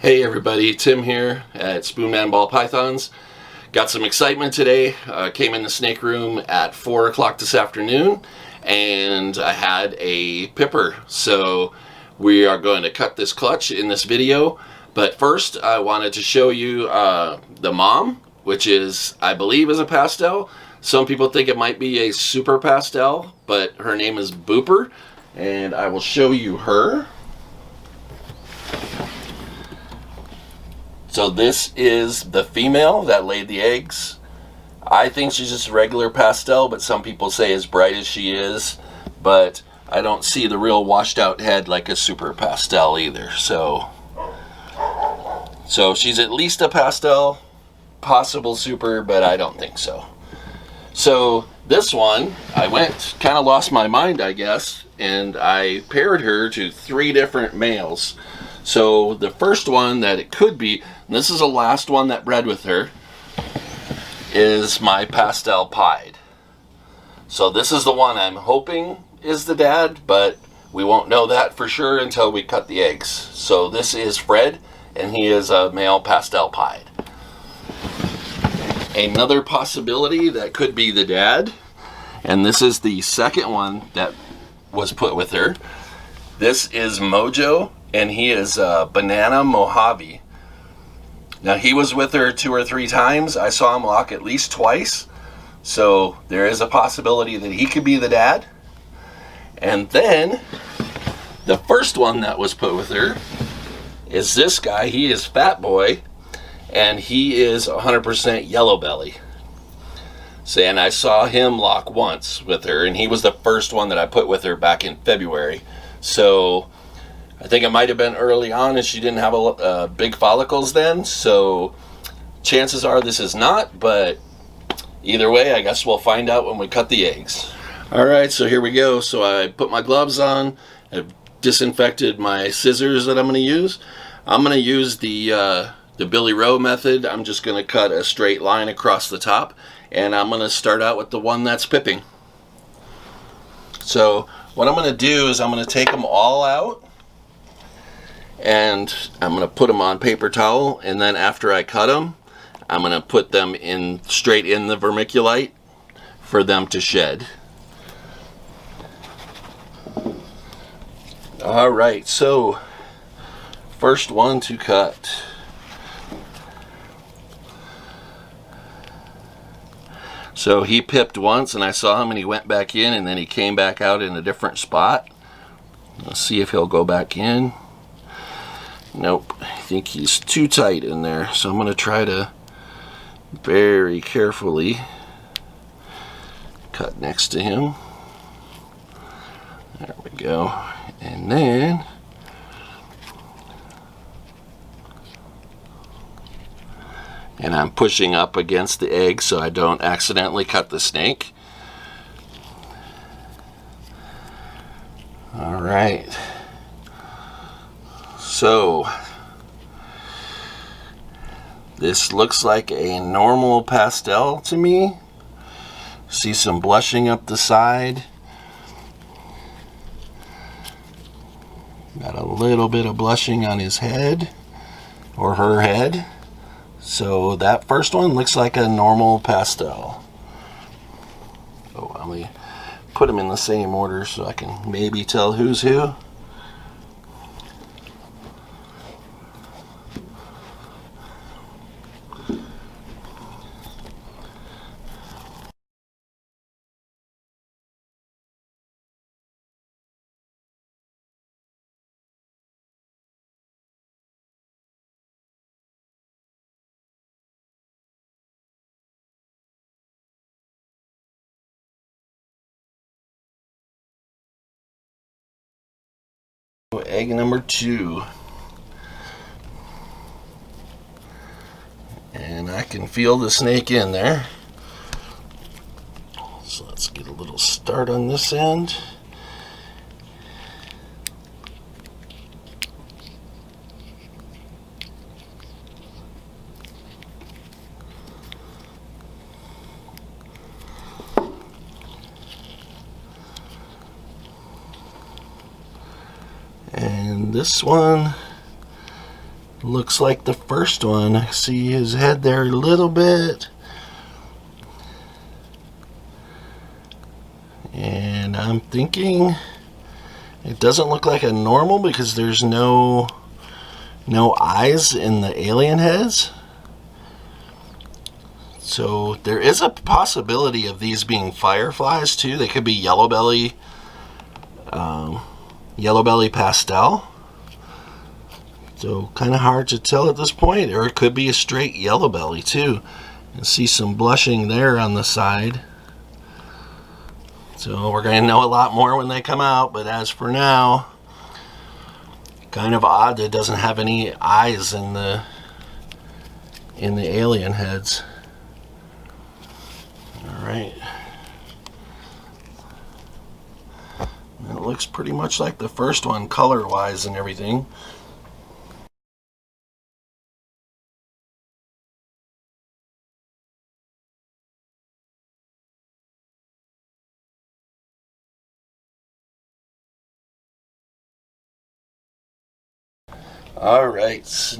Hey everybody, Tim here at Spoonman Ball Pythons. Got some excitement today. Came in the snake room at 4 o'clock this afternoon and I had a pipper. So we are going to cut this clutch in this video. But first I wanted to show you the mom, which is, I believe, is a pastel. Some people think it might be a super pastel, but her name is Booper. And I will show you her. So this is the female that laid the eggs. I think she's just a regular pastel, but some people say as bright as she is. But I don't see the real washed out head like a super pastel either. So she's at least a pastel, possible super, but I don't think so. So this one, I kind of lost my mind, I guess, and I paired her to 3 different males. So the first one that it could be, and this is the last one that bred with her, is my pastel pied. So this is the one I'm hoping is the dad, but we won't know that for sure until we cut the eggs. So this is Fred, and he is a male pastel pied. Another possibility that could be the dad, and this is the second one that was put with her. This is Mojo, and he is Banana Mojave. Now he was with her 2 or 3 times. I saw him walk at least twice. So there is a possibility that he could be the dad. And then the first one that was put with her is this guy. He is Fat Boy, and he is 100% yellow belly. So, and I saw him lock once with her, and he was the first one that I put with her back in February. So I think it might have been early on and she didn't have big follicles then, so chances are this is not, but either way, I guess we'll find out when we cut the eggs. Alright, so here we go. So I put my gloves on, I've disinfected my scissors that I'm going to use. I'm going to use the Billy Rowe method. I'm just going to cut a straight line across the top, and I'm going to start out with the one that's pipping. So what I'm going to do is I'm going to take them all out, and I'm going to put them on paper towel, and then after I cut them, I'm going to put them in straight in the vermiculite for them to shed. Alright, so first one to cut. So he pipped once and I saw him and he went back in, and then he came back out in a different spot. Let's see if he'll go back in. Nope, I think he's too tight in there, so I'm going to try to very carefully cut next to him. There we go. And then I'm pushing up against the egg so I don't accidentally cut the snake. All right. So this looks like a normal pastel to me. See some blushing up the side. Got a little bit of blushing on his head, or her head. So that first one looks like a normal pastel. Oh, let me put them in the same order so I can maybe tell who's who. Egg number 2. And I can feel the snake in there. So let's get a little start on this end. And this one looks like the first one. I see his head there a little bit. And I'm thinking it doesn't look like a normal because there's no eyes in the alien heads. So there is a possibility of these being fireflies too. They could be yellow belly pastel. So kind of hard to tell at this point, or it could be a straight yellow belly too. You see some blushing there on the side. So we're going to know a lot more when they come out, but as for now, kind of odd that it doesn't have any eyes in the alien heads. All right. It looks pretty much like the first one, color-wise and everything. All right,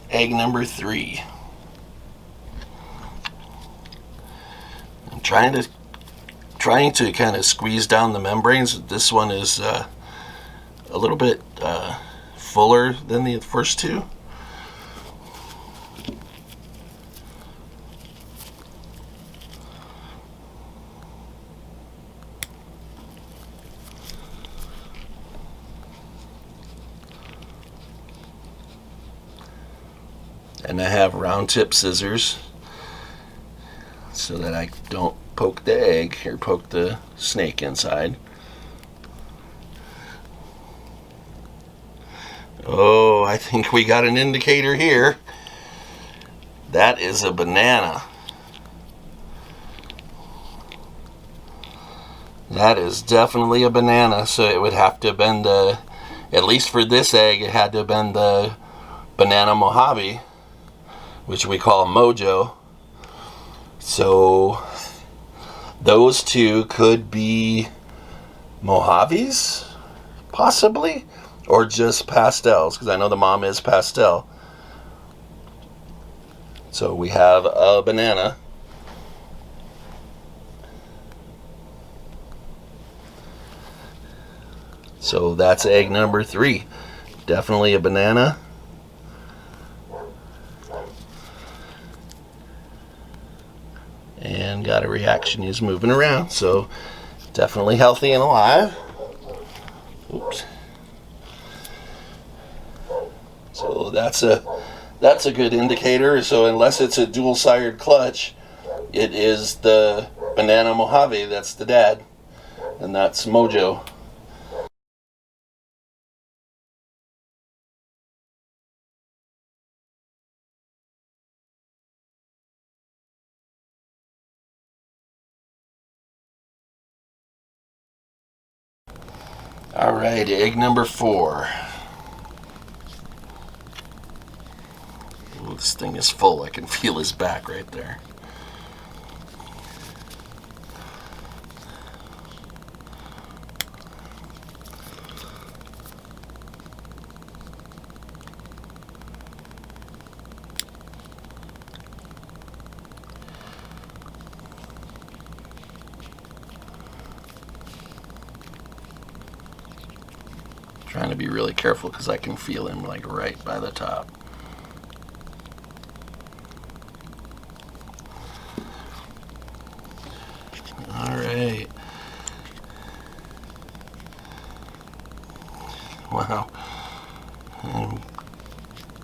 egg number 3. I'm trying to kind of squeeze down the membranes. This one is a little bit fuller than the first two. And I have round tip scissors so that I don't poke the egg or poke the snake inside. Oh, I think we got an indicator here. That is a banana. That is definitely a banana, so it would have to have been the, at least for this egg, it had to have been the banana Mojave, which we call Mojo. So those two could be Mojaves, possibly, or just pastels, because I know the mom is pastel. So we have a banana. So that's egg number 3. Definitely a banana. And got a reaction, he's moving around, so definitely healthy and alive. Oops. So that's a good indicator. So unless it's a dual-sired clutch, it is the banana Mojave that's the dad, and that's Mojo. All right, egg number 4. Ooh, this thing is full. I can feel his back right there. Trying to be really careful because I can feel him like right by the top. All right. Wow. I'm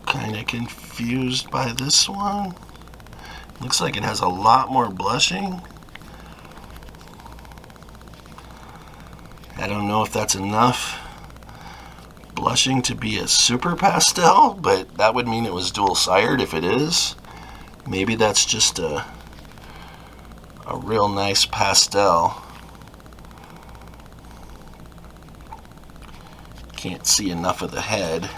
kind of confused by this one. Looks like it has a lot more blushing. I don't know if that's enough blushing to be a super pastel, but that would mean it was dual sired if it is. Maybe that's just a real nice pastel. Can't see enough of the head.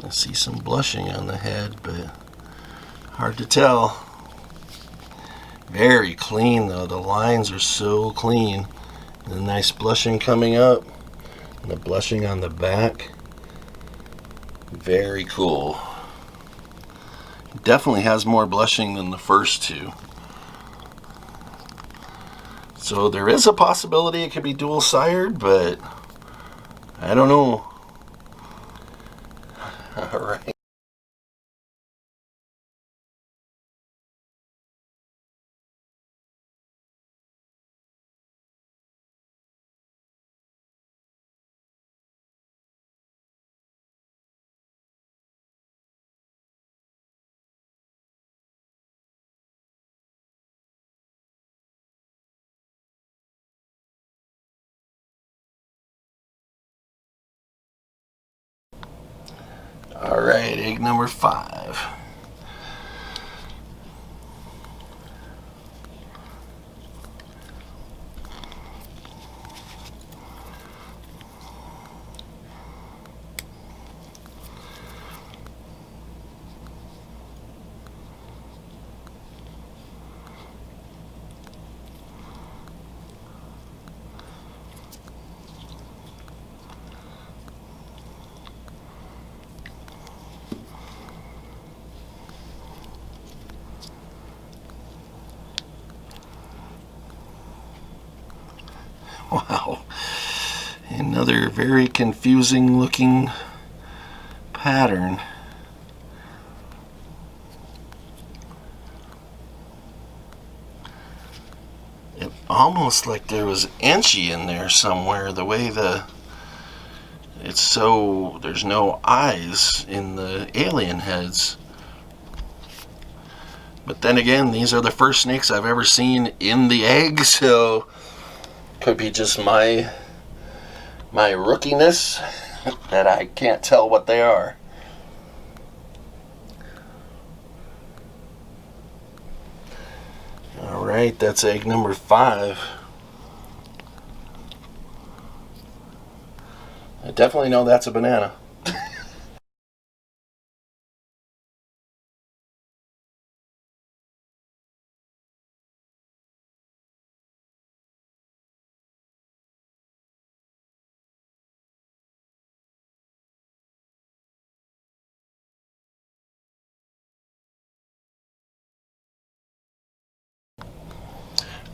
I see some blushing on the head, but hard to tell. Very clean though, the lines are so clean. And nice blushing coming up. And the blushing on the back. Very cool. Definitely has more blushing than the first two. So there is a possibility it could be dual sired, but I don't know. All right. All right, egg number 5. Wow. Another very confusing looking pattern. It almost like there was Enchi in there somewhere, the way it's so there's no eyes in the alien heads. But then again, these are the first snakes I've ever seen in the egg, so could be just my rookiness that I can't tell what they are. All right, that's egg number 5. I definitely know that's a banana.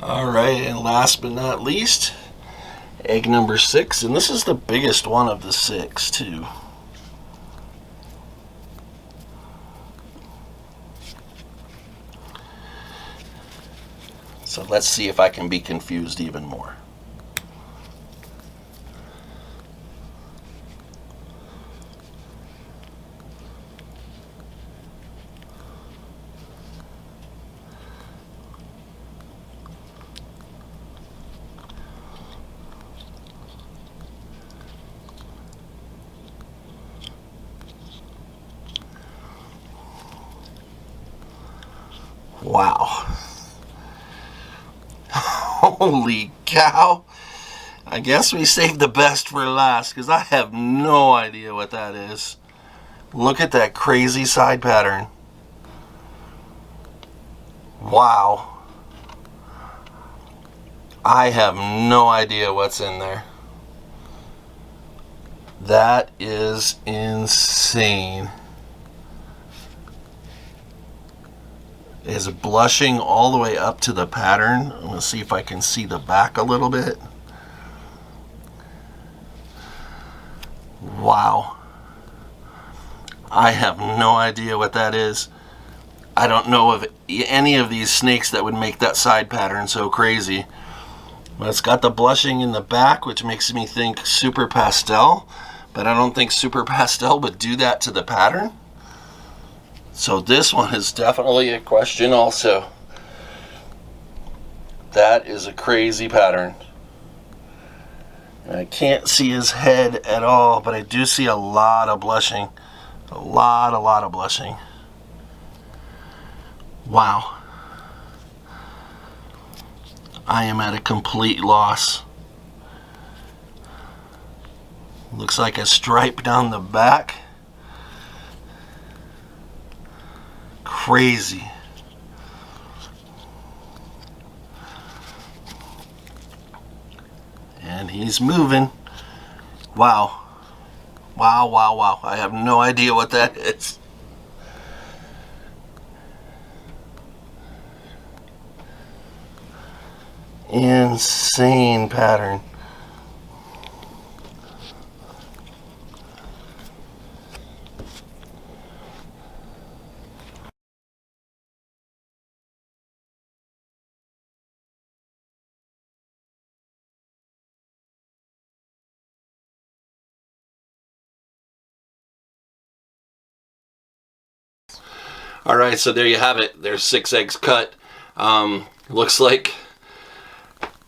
All right, and last but not least, egg number 6, and this is the biggest one of the 6 too. So let's see if I can be confused even more. Wow. Holy cow. I guess we saved the best for last because I have no idea what that is. Look at that crazy side pattern. Wow. I have no idea what's in there. That is insane. Is blushing all the way up to the pattern. I'm going to see if I can see the back a little bit. Wow. I have no idea what that is. I don't know of any of these snakes that would make that side pattern so crazy. But it's got the blushing in the back, which makes me think super pastel. But I don't think super pastel would do that to the pattern. So this one is definitely a question also. That is a crazy pattern. I can't see his head at all, but I do see a lot of blushing. A lot of blushing. Wow. I am at a complete loss. Looks like a stripe down the back. Crazy. And he's moving. Wow. Wow, wow, wow. I have no idea what that is. Insane pattern. All right, so there you have it. There's 6 eggs cut. Looks like,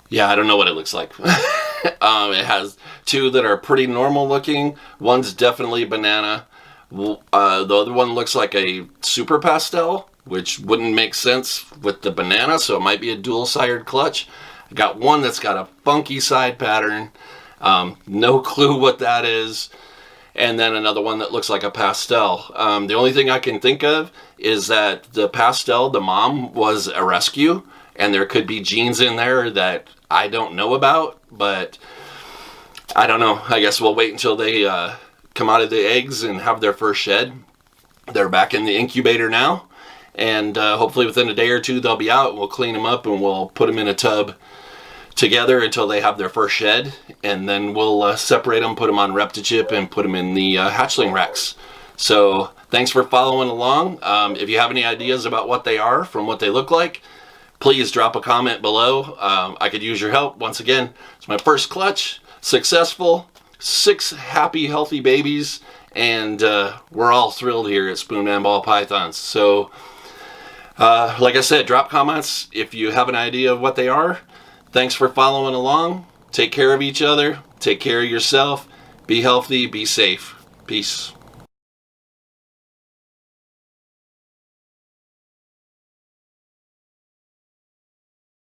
yeah, I don't know what it looks like. It has 2 that are pretty normal looking. One's definitely banana. The other one looks like a super pastel, which wouldn't make sense with the banana, so it might be a dual sired clutch. I got one that's got a funky side pattern. No clue what that is. And then another one that looks like a pastel. The only thing I can think of is that the pastel, the mom, was a rescue, and there could be genes in there that I don't know about, but I don't know. I guess we'll wait until they come out of the eggs and have their first shed. They're back in the incubator now, and hopefully within a day or two they'll be out. We'll clean them up and we'll put them in a tub together until they have their first shed, and then we'll separate them, put them on ReptiChip, and put them in the hatchling racks. So thanks for following along. If you have any ideas about what they are from what they look like, please drop a comment below. I could use your help. Once again, it's my first clutch, successful, 6 happy, healthy babies, and we're all thrilled here at Spoonman Ball Pythons. So like I said, drop comments if you have an idea of what they are. Thanks for following along. Take care of each other. Take care of yourself. Be healthy. Be safe. Peace.